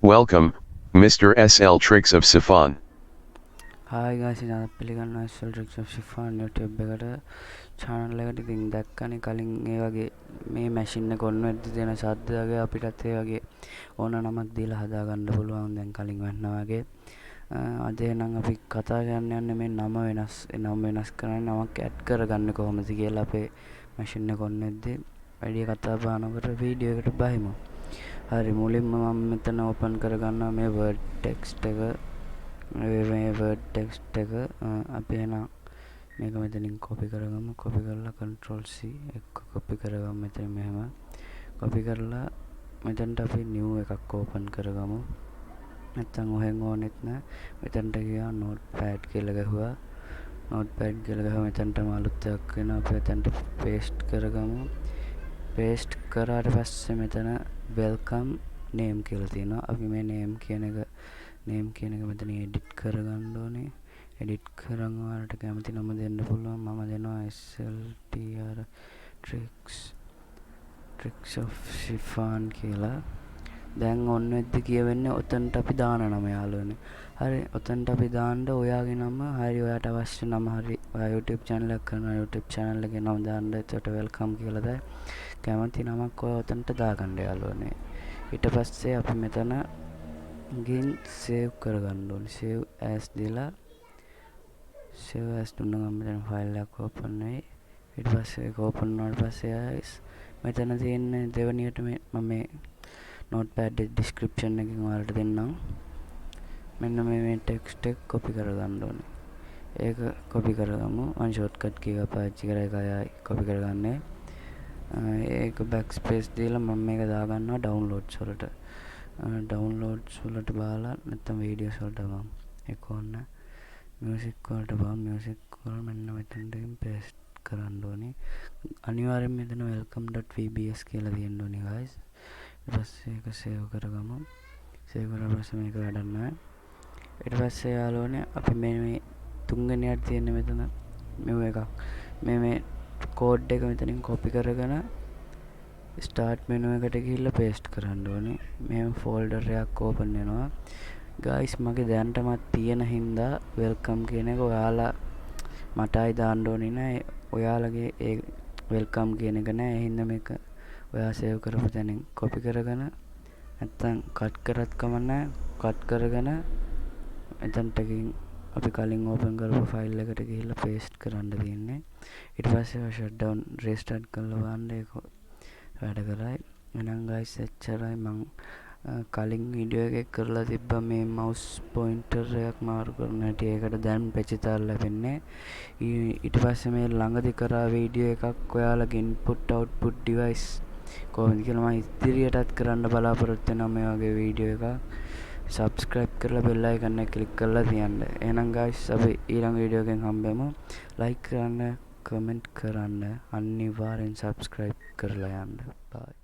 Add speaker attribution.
Speaker 1: Welcome, Mr. SL Tricks of Sifan.
Speaker 2: Hi guys, ඉතින් පිළිගන්නවා SL Tricks of Sifan YouTube එකට channel එකට. ඉතින් දැක්කනේ කලින් ඒ වගේ මේ machine එක ඔන්න වෙද්දි දෙන ශබ්ද වගේ අපිටත් ඒ වගේ ඕන නමක් දීලා හදා ගන්න පුළුවන් දැන් කලින් වන්නා වගේ. අද නම් අපි කතා කරන්න යන්නේ මේ නම වෙනස් කරන්නේ නමක් add කරගන්න කොහොමද කියලා අපේ machine එක ඔන්න වෙද්දි වැඩි කතා බහ නොකර වීඩියෝ එකට බහිමු. හරි, මුලින්ම මම මෙතන open කරගන්නවා මේ word text එක. මේ word text එක අපි එන මේක මෙතනින් copy කරගමු. copy කරලා control C එක copy කරගමු මෙතන මෙහෙම. copy කරලා මෙතනට අපි new එකක් open කරගමු. නැත්තම් ඔහෙන් ඕනෙත් නෑ. මෙතනට ගියා notepad කියලා ගහුවා. notepad කියලා ගහුවා මෙතනටම අලුත් එකක් වෙනවා. අපි මෙතනට paste කරගමු. paste කරාට පස්සේ මෙතන welcome name කියලා තියෙනවා. අපි මේ name කියන එක මෙතන edit කරගන්න ඕනේ. edit කරන් ඔයාලට කැමති නම දෙන්න පුළුවන්. මම දෙනවා SLTR tricks of Sifan කියලා. දැන් ඔන්න වෙද්දි කියවෙන්නේ ඔතනට අපි දාන නම යාළුවනේ. හරි, ඔතනට අපි දාන්න ඔයාගේ නම, හරි ඔයාට අවශ්‍ය නම, හරි ඔයා YouTube channel එකක් කරනවා YouTube channel එකේ නම දාන්න. එතකොට welcome කියලා දායි. කැමති නමක් ඔයා ඔතනට දාගන්න යාළුවනේ. ඊට පස්සේ අපි මෙතන ගින් save කරගන්න ඕනේ. save as දීලා save as දුන්න ගමන් මෙතන file එකක් open වෙයි. ඊට පස්සේ ඒක open වුණාට පස්සේ guys මෙතන තියෙන දෙවෙනියට මම මේ notepad description එකකින් ඔයාලට දෙන්නම්. මෙන්න මේ text එක copy කරගන්න ඕනේ. ඒක copy කරගමු. මම shortcut key එක පාවිච්චි කරලා ඒකයි copy කරගන්නේ. ඒක backspace දීලා මම මේක දාගන්නවා downloads වලට. downloads වලට බලලා නැත්නම් videos වලට බලමු. ඒක ඕන music වලට බලමු. music වල මෙන්න මෙතනට paste කරන්න ඕනේ. අනිවාර්යෙන් මෙතන welcome.vbs කියලා තියෙන්න ඕනේ guys. ඊට පස්සේ ඒක save කරගමු. save කරලා පස්සේ මේක වැඩක් නැහැ. ඊට පස්සේ යාළුවනේ අපි මේ තුන්වෙනියට තියෙන මෙතන මේ එකක් මේ code එක මෙතනින් copy කරගෙන start menu එකට ගිහිල්ලා paste කරන්න ඕනේ. මේ folder එකක් open වෙනවා. guys මගේ දැනටමත් තියෙන හින්දා welcome කියන එක ඔයාලා මටයි දාන්න ඕනේ නෑ. ඔයාලගේ ඒ welcome කියන එක නෑ. ඒ හින්දා මේක ඔයා save කරපු තැනින් copy කරගෙන නැත්තම් cut කරත් කමන්නේ. cut කරගෙන එතනට ගිහින් අපි කලින් open කරපු file එකට ගිහිල්ලා paste කරන්න තියෙන්නේ. ඊට පස්සේ shutdown restart කරලා බලන්න ඒක වැඩ කරයි. එහෙනම් guys එච්චරයි. මම කලින් වීඩියෝ එකක් කරලා තිබ්බා මේ mouse pointer එකක් මාරු කරන හැටි. ඒකට දැන් පැචිතාල ලැබෙන්නේ. ඊට පස්සේ මේ ළඟදි කරා වීඩියෝ එකක් ඔයාලගේ input output device කොහොමද කියලා මම ඉදිරියටත් කරන්න බලාපොරොත්තු වෙනවා මේ වගේ වීඩියෝ එකක්. subscribe කරලා bell icon එක click කරලා තියන්න. එහෙනම් guys අපි ඊළඟ වීඩියෝ එකෙන් හම්බෙමු. like කරන්න, comment කරන්න, අනිවාර්යෙන් subscribe කරලා යන්න. bye.